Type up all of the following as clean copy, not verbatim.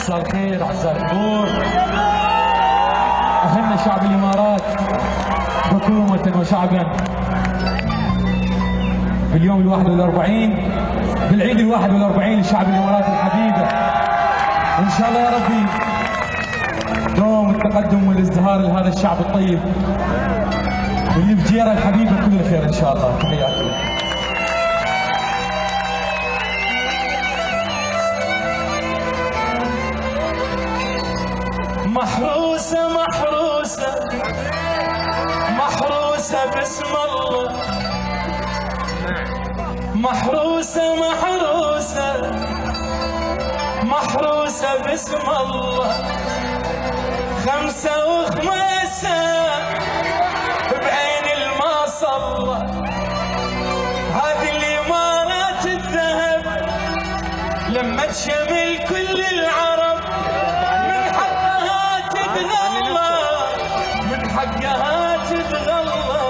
مساء الخير اعزائي الحضور. اهلنا شعب الامارات حكومة وشعبا باليوم ال41 بالعيد ال41 لشعب الامارات الحبيبة. وان شاء الله يا ربي دوم التقدم والازدهار لهذا الشعب الطيب واللي بجيره الحبيبة كل الخير ان شاء الله. تحياتي. محروسة محروسة محروسة باسم الله، محروسة محروسة محروسة باسم الله، 5 وخماسة بعين المصلى، هذه الإمارات الذهب لما تشمل كل العرب من حقها تتغلى، من حقها تتغلى،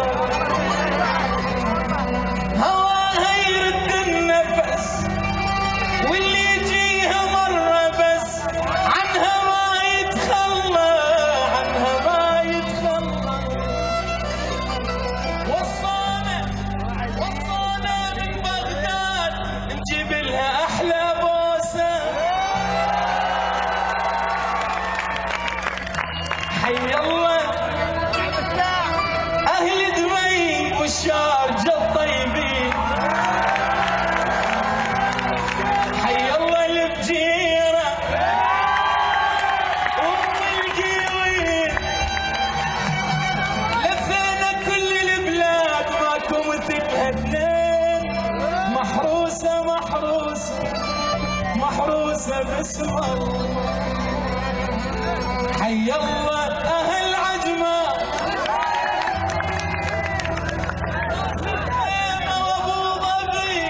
هواها يرد النفس واللي يجيها مرة بس عنها ما يتخلى، عنها ما يتخلى. وصانا من بغداد نجيب لها أحلى بوسة. حي الله أهل دبي والشارجة الطيبين، حي الله البجيرة وأم القيوين، لفينا كل البلاد ماكو مثلها اثنين، محروسة محروسة محروسة باسم الله. حي الله أهل عجمان خيمة وأبو ظبي،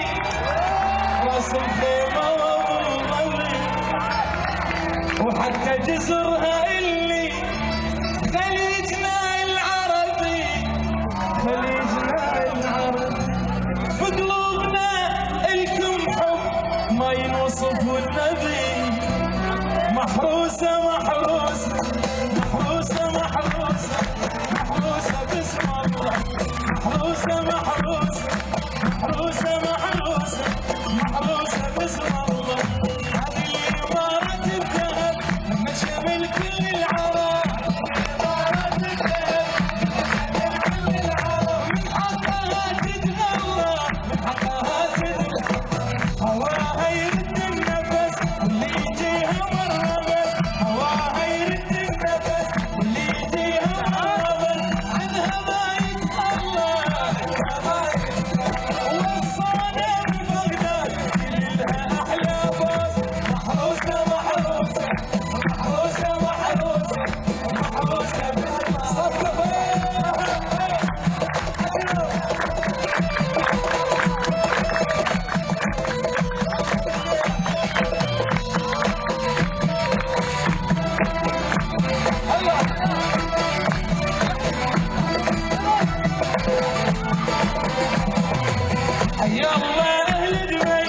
راس الخيمة وأبو ظبي، وحتى جزرها اللي خليجنا العربي، خليجنا العربي، في قلوبنا الكم حب ما ينوصف النبي. محروسة محروسة محروسة محروسة محروسة باسم الله، محروسة محروسة محروسة محروسة محروسة باسم الله، هذه الإمارات الذهب لما تشمل كل العرب، إمارات الذهب كل العرب من حقها تتغلى، من حقها تتغلى، هواها يرد النفس واللي يجيها مرة بس، هواها يرد النفس واللي يجيها مرة بس عنها ما يتخلى، عنها ما يتخلى. وصانا من بغداد نجيب لها أحلى بوس. محروسة محروسة محروسة محروسة محروسة باسم الله. حي الله أهل دبي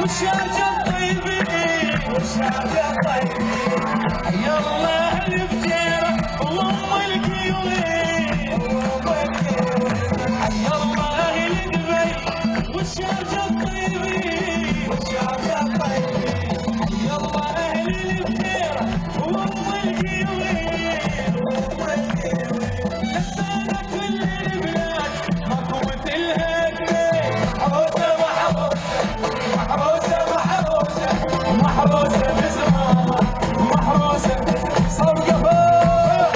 والشارجة الطيبين، والشارجة الطيبين، حي الله أهل بجيرة وأم القيوين، وأم القيوين، حي الله أهل دبي والشارجة الطيبين، والشارجة الطيبين، حي الله أهل البجيرة وأم القيوين، وأم القيوين، لفينا كل البلاد ماكو مثلها اثنين. محروسة محروسة محروسة محروسة باسم الله، محروسة صوقة فوق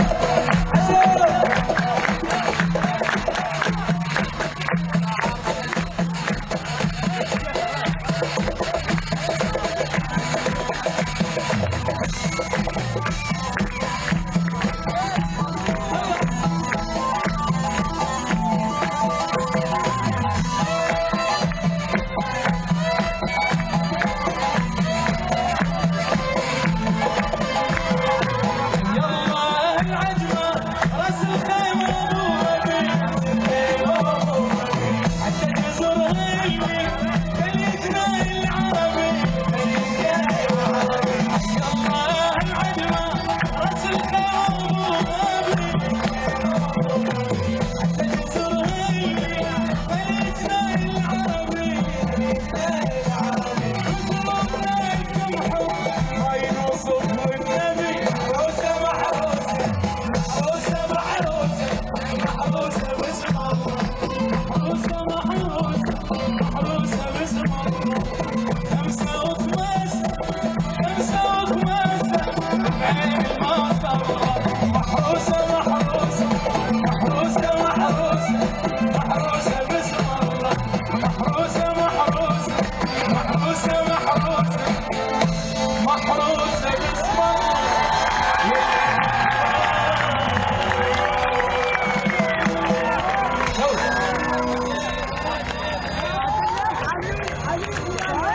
عسيرة. عليكم